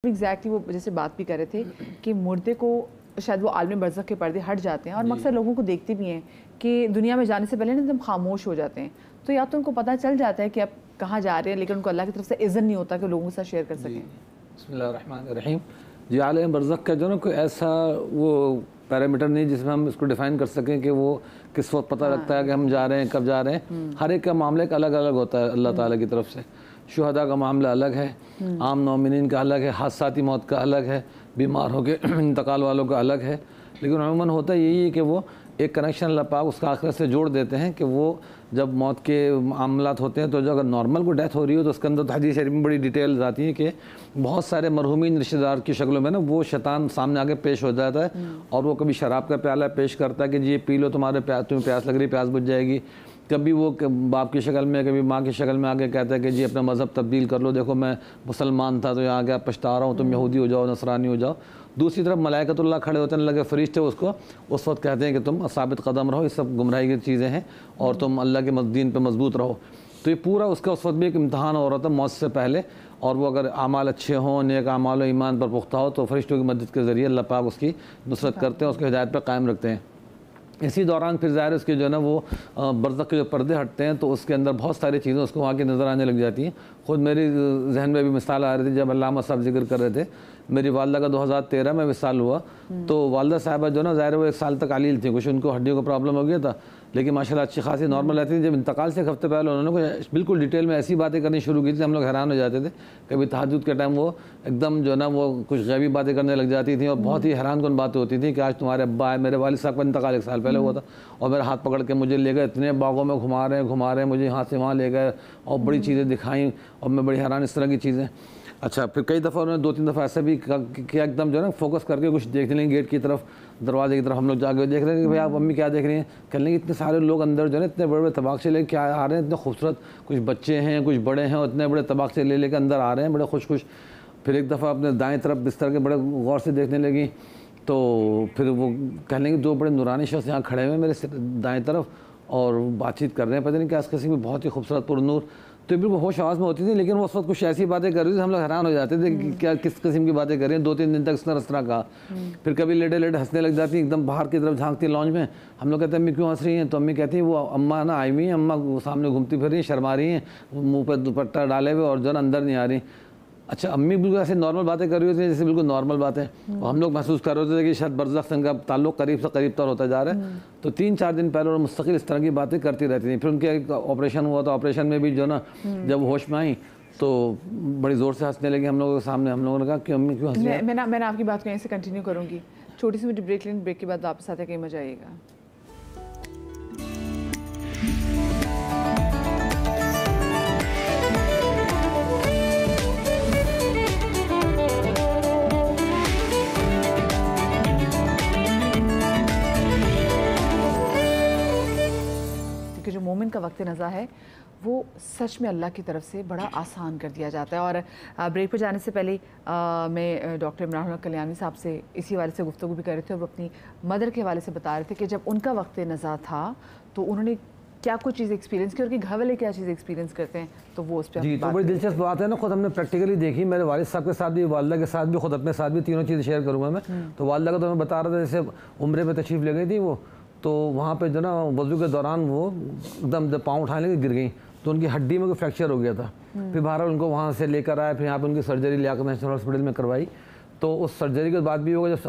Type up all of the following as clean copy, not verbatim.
Exactly وہ جیسے بات بھی کر رہے تھے کہ مردے کو شاید وہ عالم برزخ کے پردے ہٹ جاتے ہیں اور مقصد لوگوں کو دیکھتے بھی ہیں کہ دنیا میں جانے سے پہلے نا ایک دم خاموش ہو جاتے ہیں، تو یا تو ان کو پتہ چل جاتا ہے کہ اب کہاں جا رہے ہیں، لیکن ان کو اللہ کی طرف سے اذن نہیں ہوتا کہ لوگوں کے ساتھ شیئر کر سکیں۔ بسم اللہ الرحمن الرحیم۔ جی عالم برزخ کا جو نا کوئی ایسا وہ پیرامیٹر نہیں جس میں ہم اس کو ڈیفائن کر سکیں کہ وہ کس وقت پتہ لگتا ہے کہ ہم جا رہے ہیں، کب جا رہے ہیں۔ ہر ایک کا معاملہ ایک الگ الگ ہوتا ہے اللہ تعالیٰ کی طرف سے۔ شہداء کا معاملہ الگ ہے، عام مومنین کا الگ ہے، حادثاتی موت کا الگ ہے، بیمار ہو کے انتقال والوں کا الگ ہے، لیکن عموماً ہوتا یہی ہے کہ وہ ایک کنیکشن اللہ پاک اس کا آخرت سے جوڑ دیتے ہیں کہ وہ جب موت کے معاملات ہوتے ہیں تو جو اگر نارمل کو ڈیتھ ہو رہی ہو تو اس کے اندر تو حدیث شریف میں بڑی ڈیٹیلز آتی ہیں کہ بہت سارے مرحومین رشتہ دار کی شکلوں میں نا وہ شیطان سامنے آگے پیش ہو جاتا ہے اور وہ کبھی شراب کا پیالہ پیش کرتا ہے کہ جی یہ پی لو، تمہیں پیاس لگ رہی، پیاس بجھ جائے گی۔ کبھی وہ باپ کی شکل میں، کبھی ماں کی شکل میں آگے کہتا ہے کہ جی اپنا مذہب تبدیل کر لو، دیکھو میں مسلمان تھا تو یہاں آگے پچھتا رہا ہوں، تم یہودی ہو جاؤ، نصرانی ہو جاؤ۔ دوسری طرف ملائکۃ اللہ کھڑے ہوتے ہیں، اللہ کے فرشتے اس کو اس وقت کہتے ہیں کہ تم ثابت قدم رہو، یہ سب گمراہی کی چیزیں ہیں اور تم اللہ کے دین پہ مضبوط رہو۔ تو یہ پورا اس کا اس وقت بھی ایک امتحان ہو رہا تھا موت سے پہلے، اور وہ اگر اعمال اچھے ہوں، نیک اعمال و ایمان پر پختہ ہو تو فرشتوں کی مدد کے ذریعے اللہ پاک اس کی نصرت کرتے ہیں، اس کی ہدایت پہ قائم رکھتے ہیں۔ اسی دوران پھر ظاہر اس کے جو ہے نا وہ برزخ کے جو پردے ہٹتے ہیں تو اس کے اندر بہت ساری چیزیں اس کو وہاں کی نظر آنے لگ جاتی ہیں۔ خود میری ذہن میں بھی مثال آ رہی تھی جب علامہ صاحب ذکر کر رہے تھے، میری والدہ کا 2013 میں وصال ہوا تو والدہ صاحبہ جو نا ظاہر وہ 1 سال تک علیل تھیں، کچھ ان کو ہڈیوں کا پرابلم ہو گیا تھا، لیکن ماشاءاللہ اچھی خاصی نارمل رہتی تھی۔ جب انتقال سے 1 ہفتے پہلے انہوں نے بالکل ڈیٹیل میں ایسی باتیں کرنی شروع کی تھی، ہم لوگ حیران ہو جاتے تھے۔ کبھی تہجد کے ٹائم وہ ایک دم جو ہے نا وہ کچھ غیبی باتیں کرنے لگ جاتی تھیں اور بہت ہی حیران کن باتیں ہوتی تھیں کہ آج تمہارے ابا آئے، میرے والد صاحب کا انتقال 1 سال پہلے ہوا تھا، اور میرا ہاتھ پکڑ کے مجھے لے گئے، اتنے باغوں میں گھما رہے ہیں مجھے یہاں سے وہاں لے گئے اور بڑی چیزیں دکھائیں اور میں بڑی حیران اس طرح کی چیزیں۔ اچھا پھر کئی دفعہ انہوں نے 2-3 دفعہ ایسا بھی کیا ایک دم جو ہے نا فوکس کر کے کچھ دیکھ لیں گیٹ کی طرف، دروازے کی طرف، ہم لوگ جا کے دیکھ رہے ہیں کہ بھائی آپ امی کیا دیکھ رہی ہیں؟ کہنے لیں اتنے سارے لوگ اندر جو ہے نا اتنے بڑے بڑے طباخچے لے کے آ رہے ہیں، اتنے خوبصورت، کچھ بچے ہیں کچھ بڑے ہیں، اتنے بڑے طباخچے لے کے اندر آ رہے ہیں، بڑے خوش۔ پھر ایک دفعہ اپنے دائیں طرف بستر کے بڑے غور سے دیکھنے لگیں تو پھر وہ کہنے لیں 2 بڑے نورانی شخص یہاں کھڑے ہوئے ہیں میرے دائیں طرف اور بات چیت کر رہے ہیں، پتہ نہیں کیا اس قسم کی بہت ہی خوبصورت پر نور۔ تو بالکل ہوش آواز میں ہوتی تھی، لیکن وہ اس وقت کچھ ایسی باتیں کر رہی تھی ہم لوگ حیران ہو جاتے تھے کہ کیا کس قسم کی باتیں کر رہی ہیں۔ 2-3 دن تک اس طرح کہا۔ پھر کبھی لیٹے ہنسنے لگ جاتی، ایک دم باہر کی طرف جھانکتی لانج میں۔ ہم لوگ کہتے ہیں امی کیوں ہنس رہی ہیں؟ تو امی کہتی ہیں وہ اماں نا آئی ہوئی ہیں، اماں سامنے گھومتی پھر رہی ہیں، شرما رہی ہیں، منہ پہ دوپٹہ ڈالے ہوئے اور جو ہے نا اندر نہیں آ رہی۔ اچھا امی بالکل ایسے نارمل باتیں کر رہی ہوتی ہیں جیسے بالکل نارمل باتیں، اور ہم لوگ محسوس کر رہے ہوتے تھے کہ شاید برزخ سے ان کا تعلق قریب سے قریب تر ہوتا جا رہا ہے۔ تو 3-4 دن پہلے اور مستقل اس طرح کی باتیں کرتی رہتی تھیں۔ پھر ان کے ایک آپریشن ہوا تو آپریشن میں بھی جو نا جب ہوش میں آئیں تو بڑی زور سے ہنسنے لگی ہم لوگوں کے سامنے۔ ہم لوگوں نے کہا کہ امی کیوں ہنس رہی ہیں؟ میں آپ کی بات کو یہیں سے کنٹینیو کروں گی، چھوٹی سی مجھے بریک لیں، بریک کے بعد واپس آتے ہیں، کہیں مزہ آئے گا۔ کہ جو مومن کا وقت نزا ہے وہ سچ میں اللہ کی طرف سے بڑا آسان کر دیا جاتا ہے۔ اور بریک پہ جانے سے پہلے میں ڈاکٹر عمران اللہ کلیانی صاحب سے اسی حوالے سے گفتگو بھی کر رہے تھے، اور وہ اپنی مدر کے حوالے سے بتا رہے تھے کہ جب ان کا وقت نزا تھا تو انہوں نے کیا کچھ چیزیں ایکسپیرینس کی اور کہ گھر والے کیا چیزیں ایکسپیرینس کرتے ہیں، تو وہ اس پہ جی تو بڑی دلچسپ بات ہے نا، خود ہم نے پریکٹیکلی دیکھی، میرے والد صاحب کے ساتھ بھی، والدہ کے ساتھ بھی، خود اپنے ساتھ بھی، تینوں چیزیں شیئر کروں گا میں۔ تو والدہ کا تو میں بتا رہا تھا جیسے عمرے میں تشریف لے گئی تھی وہ، تو وہاں پہ جو نا وضو کے دوران وہ ایک دم جب پاؤں اٹھانے لگی گر گئیں تو ان کی ہڈی میں کوئی فریکچر ہو گیا تھا۔ پھر بہرحال ان کو وہاں سے لے کر آئے، پھر یہاں پہ ان کی سرجری لیاقت نیشنل ہاسپٹل میں کروائی۔ تو اس سرجری کے بعد بھی ہوگا جب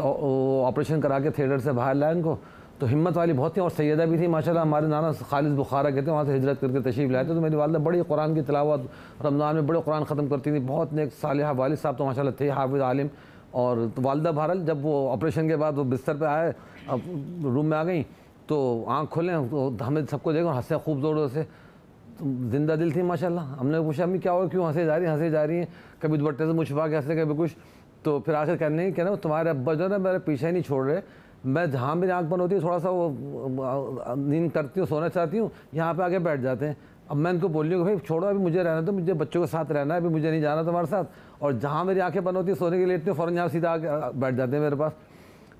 آپریشن کرا کے تھیٹر سے باہر لائے ان کو، تو ہمت والی بہت تھی اور سیدہ بھی تھی ماشاءاللہ۔ ہمارے نانا خالد بخارا کہتے ہیں وہاں سے ہجرت کر کے تشریف لائے تھے، تو میری والدہ بڑی قرآن کی تلاوت، رمضان میں بڑے قرآن ختم کرتی تھی، بہت نیک صالحہ۔ والد صاحب تو ماشاءاللہ تھے حافظ عالم، اور والدہ بہرحال جب وہ آپریشن کے بعد وہ بستر پہ آئے، اب روم میں آ گئیں تو آنکھ کھولیں تو ہمیں سب کو دیکھا ہنسے خوب زور سے، زندہ دل تھی ماشاءاللہ۔ ہم نے پوچھا امی کیا ہوا، کیوں ہنسے جا رہی ہیں؟ کبھی دوپٹے سے منہ چھپا کے ہنسے، کبھی کچھ۔ تو پھر آخر کہنے لگی کہ نا تمہارے ابا جو ہے نا میرے پیچھے ہی نہیں چھوڑ رہے، میں جہاں میری آنکھ بند ہوتی ہے تھوڑا سا وہ نیند کرتی ہوں، سونا چاہتی ہوں، یہاں پہ آ کے بیٹھ جاتے ہیں۔ اب میں ان کو بول رہی ہوں کہ بھائی چھوڑو، ابھی مجھے رہنا تو، مجھے بچوں کے ساتھ رہنا ہے، ابھی مجھے نہیں جانا تمہارے ساتھ۔ اور جہاں میری آنکھیں بند ہوتی ہیں سونے کے لیے لیٹتی ہوں، فوراً یہاں سیدھا آ کے بیٹھ جاتے ہیں میرے پاس۔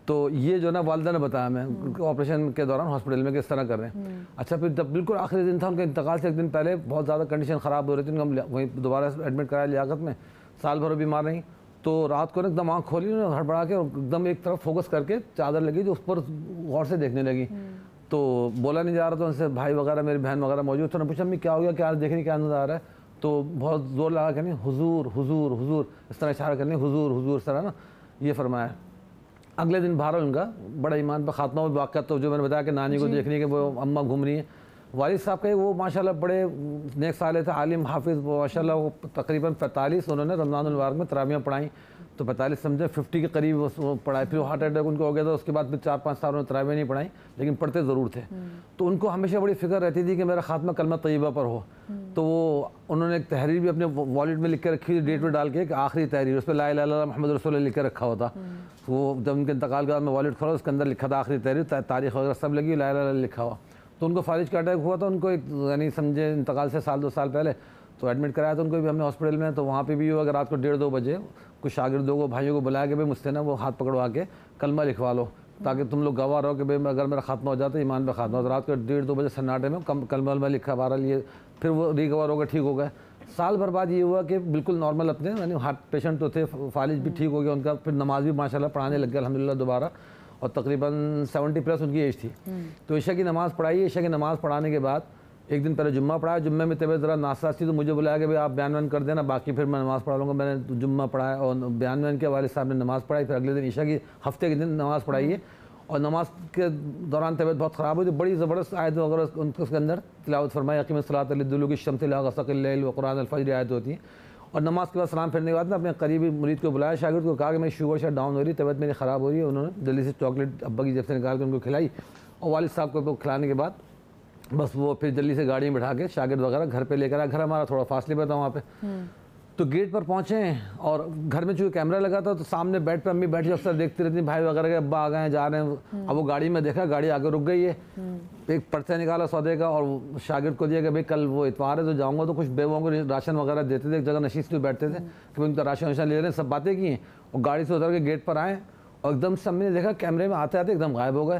تو یہ جو نا والدہ نے بتایا میں آپریشن کے دوران ہاسپٹل میں کس طرح کر رہے ہیں۔ اچھا پھر جب بالکل آخری دن تھا ان کے انتقال سے 1 دن پہلے، بہت زیادہ کنڈیشن خراب ہو رہی تھی، ان کو ہم وہیں دوبارہ ایڈمٹ کرایا لیاقت میں، سال بھر بیمار رہیں۔ تو رات کو ایک دم آنکھ کھولی انہوں نے ہڑبڑا کے اور ایک دم ایک طرف فوکس کر کے چادر لگی جو اس پر غور سے دیکھنے لگی. تو بولا نہیں جا رہا, تو ان سے بھائی وغیرہ میری بہن وغیرہ موجود تھے, انہوں نے پوچھا امی کیا ہو گیا, کیا دیکھنے کیا نظر آ رہا ہے. تو بہت زور لگا کہ نہیں حضور حضور حضور اس طرح اشارہ کرنے حضور حضور اس طرح نا یہ فرمایا. اگلے دن بہرحال ان کا بڑا ایمان پہ خاتمہ ہوا. واقعہ تو جو میں نے بتایا کہ نانی کو دیکھنے کے وہ اماں گھوم رہی ہیں. والد صاحب کے وہ ماشاءاللہ بڑے نیک صالح تھے, عالم حافظ, ماشاءاللہ وہ تقریباً 45 انہوں نے رمضان المبارک میں تراویحیں پڑھائیں. تو 45 سمجھے 50 کے قریب وہ پڑھائے. پھر ہارٹ اٹیک ان کو ہو گیا تھا, اس کے بعد پھر 4-5 سال انہوں نے تراویحیں نہیں پڑھائیں, لیکن پڑھتے ضرور تھے. تو ان کو ہمیشہ بڑی فکر رہتی تھی کہ میرا خاتمہ کلمہ طیبہ پر ہو. تو وہ انہوں نے ایک تحریر بھی اپنے والیٹ میں لکھ کے رکھی, ڈیٹ میں ڈال کے کہ آخری تحریر, اس پہ لا الہ الا اللہ محمد رسول اللہ لکھ کے رکھا ہوتا. وہ جب ان کے انتقال کے بعد میں والیٹ کھولا, اس کے اندر لکھا تھا آخری تحریر, تاریخ وغیرہ سب لگی, لا الہ الا اللہ لکھا ہوا. تو ان کو فالج کا اٹیک ہوا تھا, ان کو ایک یعنی سمجھے انتقال سے 1-2 سال پہلے. تو ایڈمٹ کرایا تھا ان کو بھی ہم نے ہاسپٹل میں. تو وہاں پہ بھی ہوا کہ رات کو 1:30-2 بجے کچھ شاگردوں کو بھائیوں کو بلایا کہ بھائی مجھ سے نا وہ ہاتھ پکڑوا کے کلمہ لکھوا لو, تاکہ تم لوگ گواہ رہو کہ بھائی اگر میرا خاتمہ ہو جاتا ہے ایمان پہ خاتمہ. تو رات کو 1:30-2 بجے سناٹے میں کلمہ لکھا بہرحال یہ پھر وہ ریکور ہو گئے, ٹھیک ہو گئے. سال بھر بعد یہ ہوا کہ بالکل نارمل اپنے یعنی ہارٹ پیشنٹ تو تھے, فالج بھی ٹھیک ہو گیا ان کا. پھر نماز بھی ماشاءاللہ پڑھانے لگ گیا الحمدللہ دوبارہ, اور تقریباً 70+ ان کی ایج تھی. تو عشاء کی نماز پڑھائی. عشاء کی نماز پڑھانے کے بعد ایک دن پہلے جمعہ پڑھایا. جمعے میں طبیعت ذرا ناساز تھی, تو مجھے بلایا کہ بھائی آپ بیان کر دینا, باقی پھر میں نماز پڑھا لوں گا. میں نے جمعہ پڑھایا اور بیان کے والد صاحب نے نماز پڑھائی. پھر اگلے دن عشاء کی ہفتے کے دن نماز پڑھائی ہے, اور نماز کے دوران طبیعت بہت خراب ہوئی. تو بڑی زبردست آیت وغیرہ ان کے اندر تلاوت فرمائی, اقیم الصلاۃ لدلوک الشمس الی غسق اللیل وقرآن الفجر آیت ہوتی ہیں. اور نماز کے بعد سلام پھیرنے کے بعد میں اپنے قریبی مرید کو بلایا, شاگرد کو کہا کہ میری شوگر شاید ڈاؤن ہو رہی ہے, طبیعت میری خراب ہو رہی ہے. انہوں نے جلدی سے چاکلیٹ ابا کی جیب سے نکال کے ان کو کھلائی, اور والد صاحب کو کھلانے کے بعد بس وہ پھر جلدی سے گاڑی میں بٹھا کے شاگرد وغیرہ گھر پہ لے کر آیا. گھر ہمارا تھوڑا فاصلے پہ تھا وہاں پہ. تو گیٹ پر پہنچے, اور گھر میں چونکہ کیمرہ لگا تھا تو سامنے بیڈ پہ امی بیٹھی اکثر دیکھتی رہتی, بھائی وغیرہ کے ابا آ گئے ہیں جا رہے ہیں. اب وہ گاڑی میں دیکھا, گاڑی آگے رک گئی ہے. ایک پرچہ نکالا سودے کا, اور شاگرد کو دیا کہ بھائی کل وہ اتوار ہے تو جاؤں گا. تو کچھ بیووں کو راشن وغیرہ دیتے تھے, ایک جگہ نشست میں بیٹھتے تھے کہ ان کا راشن واشن لے رہے ہیں, سب باتیں کی ہیں. اور گاڑی سے اتر کے گیٹ پر آئے, اور ایک دم سے امی نے دیکھا کیمرے میں آتے آتے ایک دم غائب ہو گئے.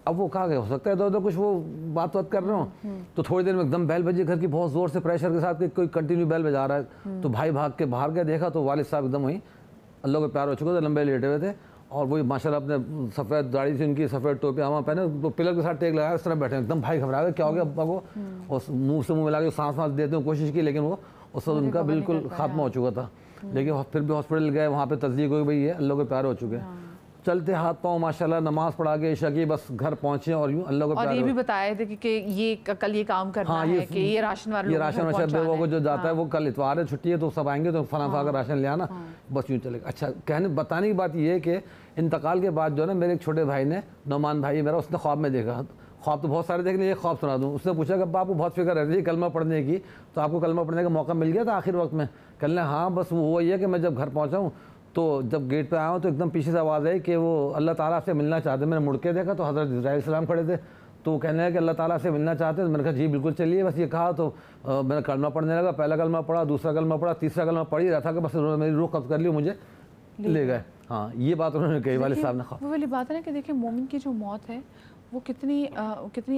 اب وہ کہا کہ ہو سکتا ہے ادھر کچھ وہ بات کر رہے ہوں. تو تھوڑی دیر میں ایک دم بیل بجی گھر کی, بہت زور سے پریشر کے ساتھ کہ کوئی کنٹینیو بیل بجا رہا ہے. تو بھائی بھاگ کے باہر گئے, دیکھا تو والد صاحب ایک دم وہیں اللہ کو پیار ہو چکے تھے, لمبے لیٹے ہوئے تھے, اور وہی ماشاءاللہ اپنے سفید داڑھی سے ان کی سفید ٹوپی ہمارا پہنے, تو پلر کے ساتھ ٹیک لگایا اس طرح بیٹھے. ایک دم بھائی گھبرا گئے, کیا ہو گیا ابا کو, اور منہ سے منہ ملا کے سانس وانس دیتے ہیں کوشش کی, لیکن وہ اس وقت ان کا بالکل خاتمہ ہو چکا تھا. لیکن پھر بھی ہاسپٹل گئے, وہاں پہ تصدیق ہوئی بھائی یہ اللہ کو پیار ہو چکے ہیں. چلتے ہاتھ پاؤں ماشاءاللہ نماز پڑھا کے عشاء کی, بس گھر پہنچے اور یوں اللہ کو پیار. اور یہ بھی بتایا تھے کہ یہ کل یہ کام کرنا ہے کہ یہ راشن والے لوگوں کو جو جاتا ہے وہ کل اتوار ہے, چھٹی ہے, تو سب آئیں گے تو فلاں کا راشن لے آنا, بس یوں چلے گا. اچھا بتانے کی بات یہ ہے کہ انتقال کے بعد جو ہے نا میرے ایک چھوٹے بھائی نے, نعمان بھائی میرا, اس نے خواب میں دیکھا. خواب تو بہت سارے دیکھنے, یہ خواب سنا دوں. اس نے پوچھا کہ ابا آپ کو بہت فکر رہتی ہے کلمہ پڑھنے کی, تو آپ کو کلمہ پڑھنے کا موقع مل گیا تھا آخر وقت میں؟ کہنے ہاں, بس وہ ہوا یہ کہ میں جب گھر پہنچا ہوں تو جب گیٹ پہ آیا ہوں تو ایک دم پیچھے سے آواز آئی کہ وہ اللہ تعالیٰ سے ملنا چاہتے. میں نے مڑ کے دیکھا تو حضرت اسرائیل علیہ السلام کھڑے تھے. تو وہ کہنے لگے کہ اللہ تعالیٰ سے ملنا چاہتے ہیں. تو میں نے کہا جی بالکل چلیے. بس یہ کہا تو میں نے کلمہ پڑھنے لگا. پہلا کلمہ پڑھا, دوسرا کلمہ پڑھا, تیسرا کلمہ پڑھ ہی رہا تھا کہ بس میری روح قبض کر لی, مجھے لے گئے. ہاں یہ بات انہوں نے کہی والد صاحب نے. وہ والی بات ہے نا کہ دیکھیں مومن کی جو موت ہے وہ کتنی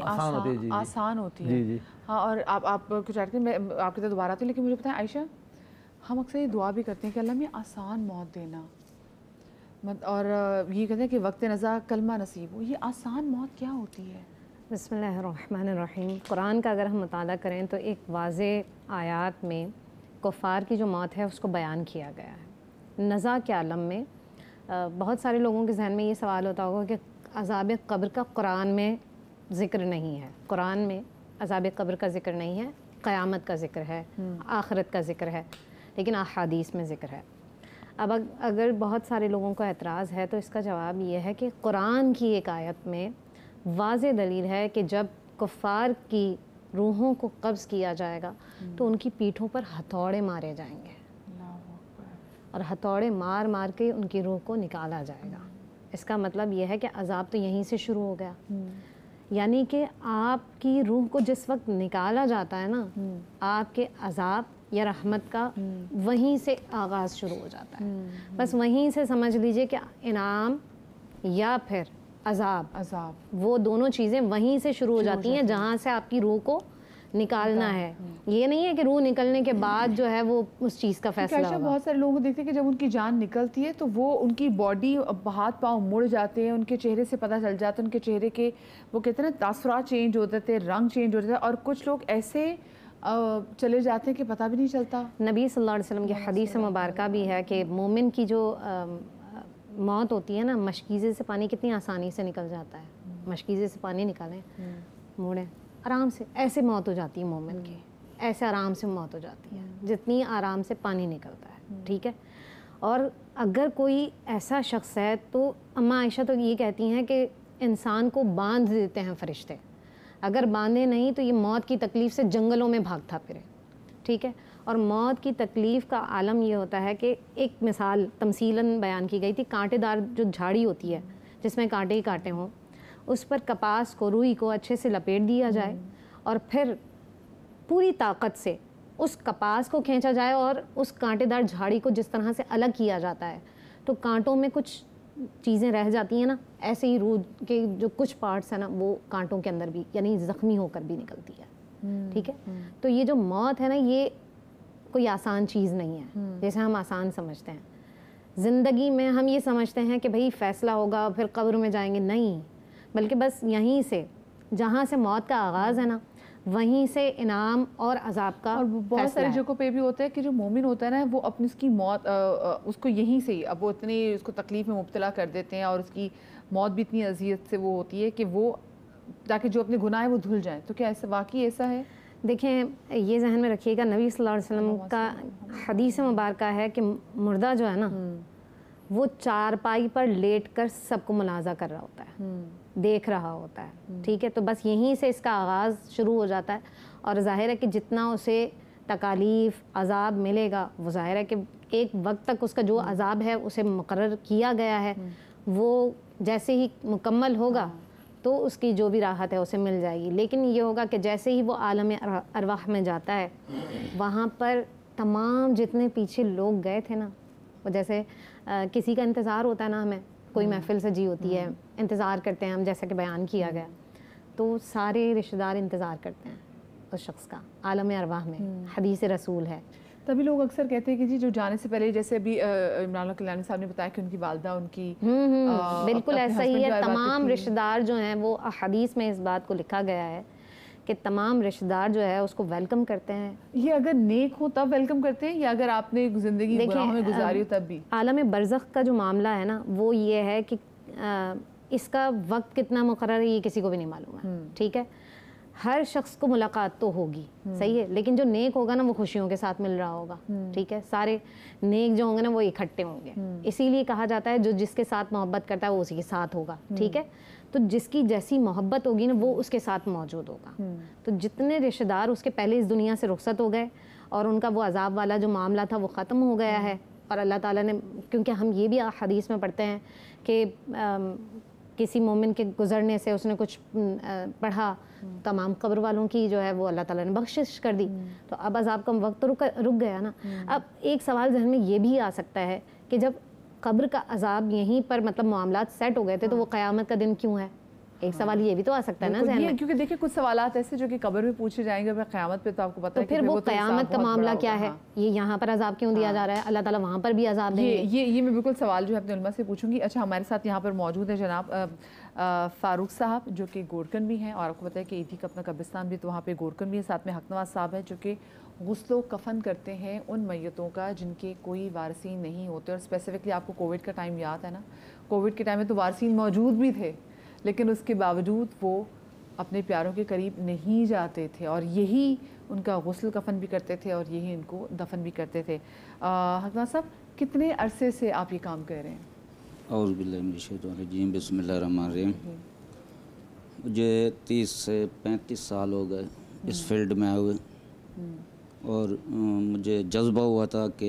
آسان ہوتی ہے. ہاں, اور آپ کچھ ایڈ کریں, میں آپ کی طرف دوبارہ آتی ہوں, لیکن مجھے بتائیں عائشہ, ہم اکثر یہ دعا بھی کرتے ہیں کہ اللہ میں آسان موت دینا, اور یہ کہتے ہیں کہ وقت نزا کلمہ نصیب ہو. یہ آسان موت کیا ہوتی ہے؟ بسم اللہ الرحمن الرحیم. قرآن کا اگر ہم مطالعہ کریں تو ایک واضح آیات میں کفار کی جو موت ہے اس کو بیان کیا گیا ہے. نزا کے عالم میں بہت سارے لوگوں کے ذہن میں یہ سوال ہوتا ہوگا کہ عذاب قبر کا قرآن میں ذکر نہیں ہے. قرآن میں عذاب قبر کا ذکر نہیں ہے, قیامت کا ذکر ہے, آخرت کا ذکر ہے, لیکن احادیث میں ذکر ہے. اب اگر بہت سارے لوگوں کو اعتراض ہے تو اس کا جواب یہ ہے کہ قرآن کی ایک آیت میں واضح دلیل ہے کہ جب کفار کی روحوں کو قبض کیا جائے گا تو ان کی پیٹھوں پر ہتھوڑے مارے جائیں گے, اور ہتھوڑے مار مار کے ان کی روح کو نکالا جائے گا. اس کا مطلب یہ ہے کہ عذاب تو یہیں سے شروع ہو گیا. یعنی کہ آپ کی روح کو جس وقت نکالا جاتا ہے نا, آپ کے عذاب یا رحمت کا وہیں سے آغاز شروع ہو جاتا ہے. بس وہیں سے سمجھ لیجئے کہ انعام یا پھر عذاب, وہ دونوں چیزیں وہیں سے شروع ہو جاتی ہیں جہاں سے آپ کی روح کو نکالنا ہے. یہ نہیں ہے کہ روح نکلنے کے بعد جو ہے وہ اس چیز کا فیصلہ ہوگا. بہت سارے لوگوں کو دیکھتے ہیں کہ جب ان کی جان نکلتی ہے تو وہ ان کی باڈی ہاتھ پاؤں مڑ جاتے ہیں, ان کے چہرے سے پتہ چل جاتا ہے, ان کے چہرے کے وہ کہتے ہیں نا تاثرات چینج ہوتے تھے, رنگ چینج ہوتے تھے, اور کچھ لوگ ایسے چلے جاتے ہیں کہ پتہ بھی نہیں چلتا. نبی صلی اللہ علیہ وسلم کی حدیث مبارکہ بھی ہے کہ مومن کی جو موت ہوتی ہے نا, مشکیزے سے پانی کتنی آسانی سے نکل جاتا ہے. مشکیزے سے پانی نکالیں, موڑیں, آرام سے ایسے موت ہو جاتی ہے مومن کی, ایسے آرام سے موت ہو جاتی ہے جتنی آرام سے پانی نکلتا ہے. ٹھیک ہے. اور اگر کوئی ایسا شخص ہے تو اماں عائشہ تو یہ کہتی ہیں کہ انسان کو باندھ دیتے ہیں فرشتے, اگر باندھے نہیں تو یہ موت کی تکلیف سے جنگلوں میں بھاگتا پھرے. ٹھیک ہے. اور موت کی تکلیف کا عالم یہ ہوتا ہے کہ ایک مثال تمثیلاً بیان کی گئی تھی, کانٹے دار جو جھاڑی ہوتی ہے جس میں کانٹے ہی کانٹے ہوں, اس پر کپاس کو, روئی کو اچھے سے لپیٹ دیا جائے اور پھر پوری طاقت سے اس کپاس کو کھینچا جائے اور اس کانٹے دار جھاڑی کو جس طرح سے الگ کیا جاتا ہے تو کانٹوں میں کچھ چیزیں رہ جاتی ہیں نا, ایسے ہی روح کے جو کچھ پارٹس ہیں نا وہ کانٹوں کے اندر بھی یعنی زخمی ہو کر بھی نکلتی ہے. ٹھیک ہے. تو یہ جو موت ہے نا یہ کوئی آسان چیز نہیں ہے جیسے ہم آسان سمجھتے ہیں. زندگی میں ہم یہ سمجھتے ہیں کہ بھئی فیصلہ ہوگا پھر قبر میں جائیں گے, نہیں, بلکہ بس یہیں سے جہاں سے موت کا آغاز ہے نا وہیں سے انعام اور عذاب کا. اور بہت ساری جگہوں پہ بھی ہوتا ہے کہ جو مومن ہوتا ہے نا وہ اپنی اس کی موت اس کو یہیں سے ہی اب وہ اتنی اس کو تکلیف میں مبتلا کر دیتے ہیں اور اس کی موت بھی اتنی اذیت سے وہ ہوتی ہے کہ وہ تاکہ جو اپنے گناہ ہیں وہ دھل جائیں. تو کیا ایسا واقعی ایسا ہے؟ دیکھیں یہ ذہن میں رکھیے گا, نبی صلی اللہ علیہ وسلم کا حدیث مبارکہ ہے کہ مردہ جو ہے نا وہ چارپائی پر لیٹ کر سب کو ملاحظہ کر رہا ہوتا ہے, دیکھ رہا ہوتا ہے. ٹھیک ہے. تو بس یہیں سے اس کا آغاز شروع ہو جاتا ہے اور ظاہر ہے کہ جتنا اسے تکالیف عذاب ملے گا وہ ظاہر ہے کہ ایک وقت تک اس کا جو عذاب ہے اسے مقرر کیا گیا ہے وہ جیسے ہی مکمل ہوگا تو اس کی جو بھی راحت ہے اسے مل جائے گی. لیکن یہ ہوگا کہ جیسے ہی وہ عالم ارواح میں جاتا ہے وہاں پر تمام جتنے پیچھے لوگ گئے تھے نا, وہ جیسے کسی کا انتظار ہوتا ہے نا, ہمیں کوئی محفل سجی ہوتی ہے, انتظار کرتے ہیں ہم جیسا کہ بیان کیا گیا, تو سارے رشتہ دار انتظار کرتے ہیں اس شخص کا عالم ارواح میں. حدیث رسول ہے. تبھی لوگ اکثر کہتے ہیں کہ جی جو جانے سے پہلے جیسے ابھی عمران کلیانی صاحب نے بتایا کہ ان کی والدہ ان کی بالکل ایسا ہی ہے. تمام رشتہ دار جو ہیں وہ حدیث میں اس بات کو لکھا گیا ہے کہ تمام رشتہ دار جو ہے اس کو ویلکم کرتے ہیں. یہ اگر نیک ہو تب ویلکم کرتے ہیں یا اگر آپ نے زندگی گناہوں میں گزاری ہو تب بھی؟ عالم برزخ کا جو معاملہ ہے نا وہ یہ ہے کہ اس کا وقت کتنا مقرر ہے یہ کسی کو بھی نہیں معلوم ہے. ٹھیک ہے. ہر شخص کو ملاقات تو ہوگی, صحیح ہے, لیکن جو نیک ہوگا نا وہ خوشیوں کے ساتھ مل رہا ہوگا. ٹھیک ہے. سارے نیک جو ہوں گے نا وہ اکٹھے ہوں گے. اسی لیے کہا جاتا ہے جو جس کے ساتھ محبت کرتا ہے وہ اسی کے ساتھ ہوگا. ٹھیک ہے. تو جس کی جیسی محبت ہوگی نا وہ اس کے ساتھ موجود ہوگا. تو جتنے رشتہ دار اس کے پہلے اس دنیا سے رخصت ہو گئے اور ان کا وہ عذاب والا جو معاملہ تھا وہ ختم ہو گیا ہے, اور اللہ تعالیٰ نے, کیونکہ ہم یہ بھی حدیث میں پڑھتے ہیں کہ کسی مومن کے گزرنے سے اس نے کچھ پڑھا, تمام قبر والوں کی جو ہے وہ اللہ تعالیٰ نے بخشش کر دی, تو اب عذاب کا وقت تو رک گیا نا. اب ایک سوال ذہن میں یہ بھی آ سکتا ہے کہ جب قبر کا عذاب یہیں پر مطلب معاملات سیٹ ہو گئے تھے تو وہ قیامت کا دن کیوں ہے؟ ایک سوال یہ بھی تو آ سکتا ہے نا ذہن میں, کیونکہ دیکھیں کچھ سوالات ایسے جو کہ قبر میں پوچھے جائیں گے, قیامت پہ تو آپ کو پتہ ہے کہ پھر وہ قیامت کا معاملہ کیا ہے, یہ یہاں پر عذاب کیوں دیا جا رہا ہے, اللہ تعالیٰ وہاں پر بھی عذاب دیں گے. یہ میں بالکل سوال جو ہے اپنے علماء سے پوچھوں گی. اچھا, ہمارے ساتھ یہاں پر موجود ہے جناب فاروق صاحب جو کہ گورکن بھی ہیں, اور آپ کو پتہ ہے کہ ایدھی کا اپنا قبرستان بھی تو وہاں پہ گورکن بھی ہے. ساتھ میں حق نواز صاحب ہے جو کہ غسل و کفن کرتے ہیں ان میتوں کا جن کے کوئی وارثین نہیں ہوتے. اور اسپیسیفکلی آپ کو کووڈ کا ٹائم یاد ہے نا, کووڈ کے ٹائم میں تو وارثین موجود بھی تھے لیکن اس کے باوجود وہ اپنے پیاروں کے قریب نہیں جاتے تھے اور یہی ان کا غسل کفن بھی کرتے تھے اور یہی ان کو دفن بھی کرتے تھے. حکمہ صاحب کتنے عرصے سے آپ یہ کام کر رہے ہیں؟ اعوذ باللہ من الشیطان الرجیم, بسم اللہ الرحمن الرحیم. مجھے 30 سے 35 سال ہو گئے اس فیلڈ میں آئے ہوئے, اور مجھے جذبہ ہوا تھا کہ